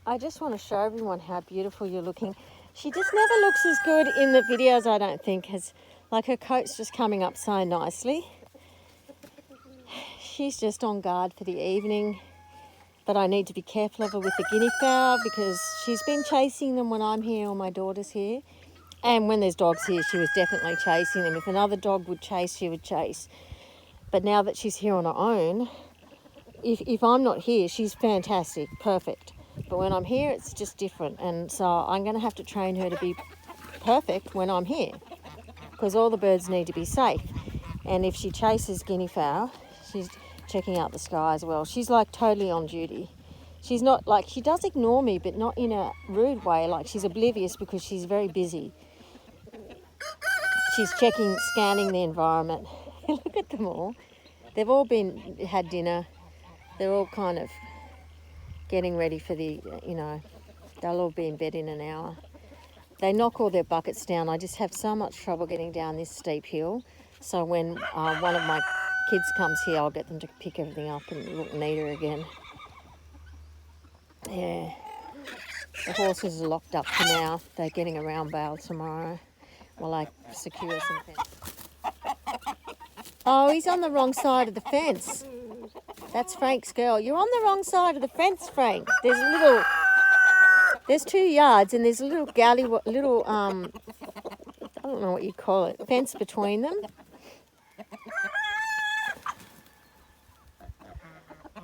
I just want to show everyone how beautiful you're looking. She just never looks as good in the videos, I don't think, like her coat's just coming up so nicely. She's just on guard for the evening, but I need to be careful of her with the guinea fowl because she's been chasing them when I'm here or my daughter's here. And when there's dogs here, she was definitely chasing them. If another dog would chase, she would chase. But now that she's here on her own, if I'm not here, she's fantastic, perfect. But when I'm here, it's just different. And so I'm going to have to train her to be perfect when I'm here because all the birds need to be safe. And if she chases guinea fowl, she's checking out the sky as well. She's like totally on duty. She's not like, she does ignore me, but not in a rude way. Like she's oblivious because she's very busy. She's scanning the environment. Look at them all. They've all had dinner. They're all kind of getting ready for the, they'll all be in bed in an hour. They knock all their buckets down. I just have so much trouble getting down this steep hill. So when one of my kids comes here, I'll get them to pick everything up and look neater again. Yeah. The horses are locked up for now. They're getting around bail tomorrow while I secure some fence. Oh, he's on the wrong side of the fence. That's Frank's girl. You're on the wrong side of the fence, Frank. There's 2 yards and there's a little I don't know what you call it, fence between them.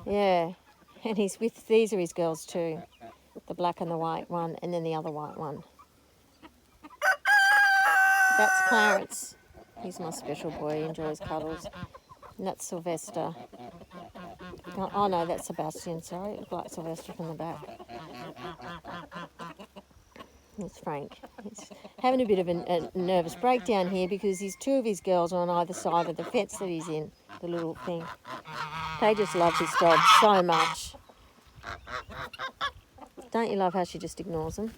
Yeah, and these are his girls too. The black and the white one, and then the other white one. That's Clarence. He's my special boy. He enjoys cuddles. And that's Sylvester. Oh no, that's Sebastian, sorry. It looked like Sylvester from the back. It's Frank. He's having a bit of a nervous breakdown here because 2 of his girls are on either side of the fence that he's in, the little thing. They just love this dog so much. Don't you love how she just ignores them?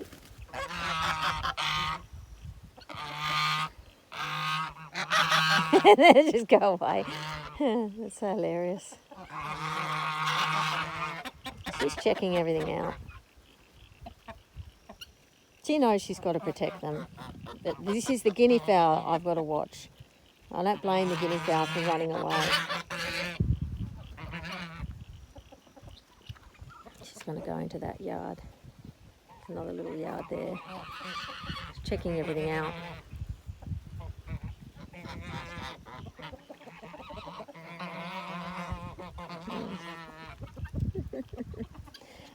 They just go away. That's so hilarious. She's checking everything out. She knows she's got to protect them. But this is the guinea fowl I've got to watch. I don't blame the guinea fowl for running away. She's going to go into that yard. There's another little yard there. She's checking everything out.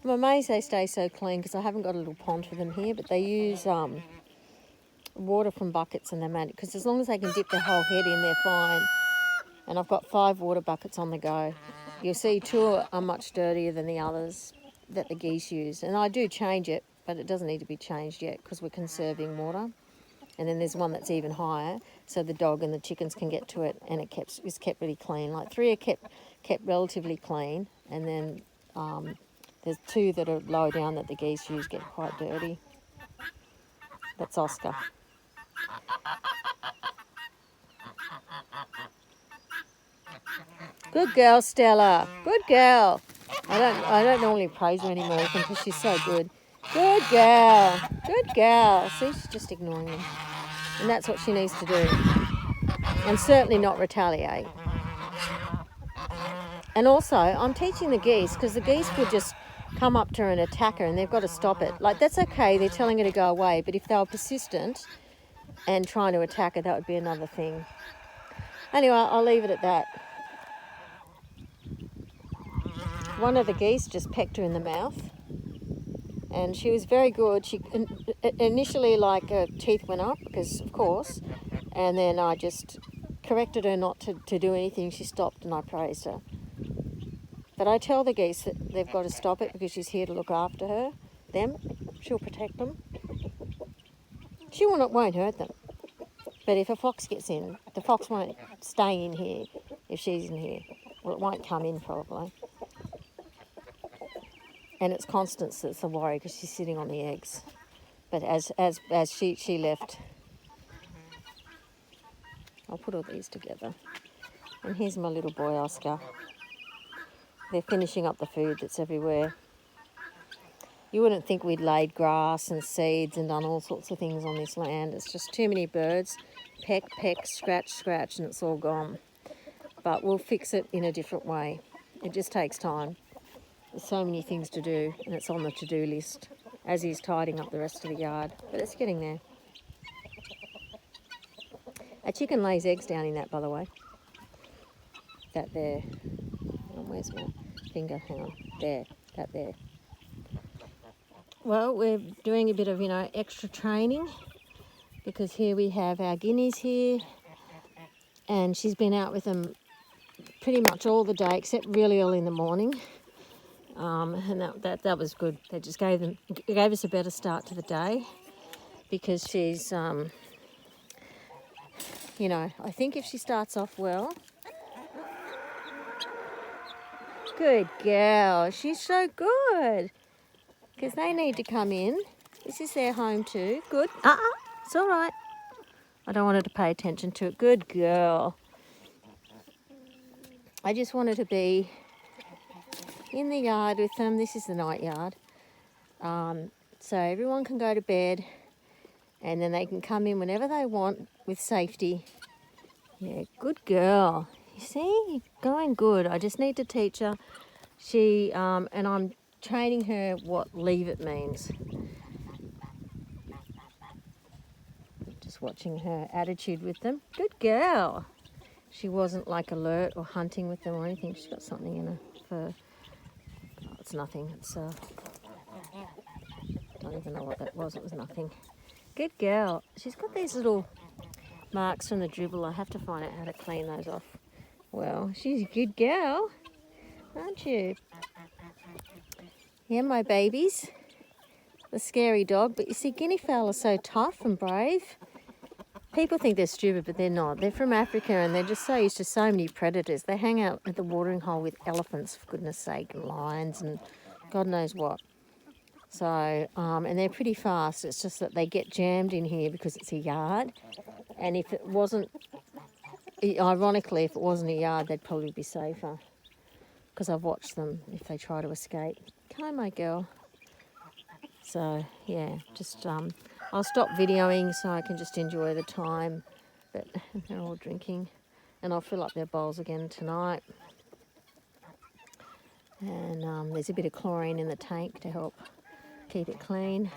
I'm amazed they stay so clean because I haven't got a little pond for them here, but they use water from buckets and they manage, because as long as they can dip their whole head in, they're fine. And I've got 5 water buckets on the go. You'll see 2 are much dirtier than the others that the geese use. And I do change it, but it doesn't need to be changed yet because we're conserving water. And then there's one that's even higher, so the dog and the chickens can get to it, and it's kept really clean. Like 3 are kept relatively clean, and then there's 2 that are low down that the geese use get quite dirty. That's Oscar. Good girl, Stella. Good girl. I don't normally praise her anymore because she's so good. Good girl. Good girl. See, she's just ignoring me. And that's what she needs to do. And certainly not retaliate. And also, I'm teaching the geese because the geese would just come up to her and attack her and they've got to stop it. Like, that's okay. They're telling her to go away. But if they were persistent and trying to attack her, that would be another thing. Anyway, I'll leave it at that. One of the geese just pecked her in the mouth. And she was very good. She initially, like, her teeth went up because, of course, and then I just corrected her not to do anything. She stopped and I praised her. But I tell the geese that they've got to stop it because she's here to look after them. She'll protect them. She won't hurt them. But if a fox gets in, the fox won't stay in here if she's in here. Well, it won't come in probably. And it's Constance that's the worry because she's sitting on the eggs. But as she left, I'll put all these together. And here's my little boy, Oscar. They're finishing up the food that's everywhere. You wouldn't think we'd laid grass and seeds and done all sorts of things on this land. It's just too many birds. Peck, peck, scratch, scratch, and it's all gone. But we'll fix it in a different way. It just takes time. There's so many things to do, and it's on the to-do list, as is tidying up the rest of the yard. But it's getting there. A chicken lays eggs down in that, by the way. That there. Oh, where's my finger? Hang on. There. That there. Well, we're doing a bit of, extra training, because here we have our guineas here, and she's been out with them pretty much all the day, except really early in the morning. And that was good. They just gave us a better start to the day, because she's, I think if she starts off well. Good girl. She's so good. Because they need to come in. This is their home too. Good. It's all right. I don't want her to pay attention to it. Good girl. I just want her to be in the yard with them. This is the night yard. So everyone can go to bed, and then they can come in whenever they want with safety. Yeah, good girl. You see, you're going good. I just need to teach her. And I'm training her what leave it means. Just watching her attitude with them. Good girl. She wasn't like alert or hunting with them or anything. She's got something in her fur. Oh, it's nothing. Don't even know what that was. It was nothing. Good girl. She's got these little marks from the dribble. I have to find out how to clean those off. Well, she's a good girl, aren't you? Yeah, my babies. The scary dog. But you see, guinea fowl are so tough and brave. People think they're stupid, but they're not. They're from Africa, and they're just so used to so many predators. They hang out at the watering hole with elephants, for goodness sake, and lions, and God knows what. So, and they're pretty fast. It's just that they get jammed in here because it's a yard. And if it wasn't, ironically, if it wasn't a yard, they'd probably be safer. Because I've watched them if they try to escape. Come, my girl. So, yeah, just I'll stop videoing so I can just enjoy the time. But they're all drinking. And I'll fill up their bowls again tonight. And there's a bit of chlorine in the tank to help keep it clean.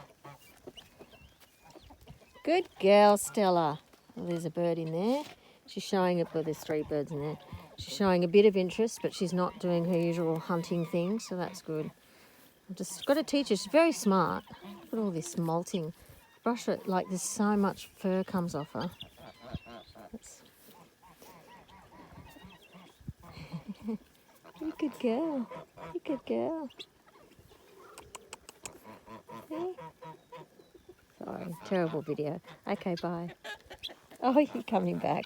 Good girl, Stella. Well, there's a bird in there. She's showing it, but there's 3 birds in there. She's showing a bit of interest, but she's not doing her usual hunting thing, so that's good. I've just got to teach her. She's very smart. Look at all this molting. Brush it, like there's so much fur comes off her. You good girl. You good girl. Okay. Sorry, terrible video. Okay, bye. Oh, you're coming back.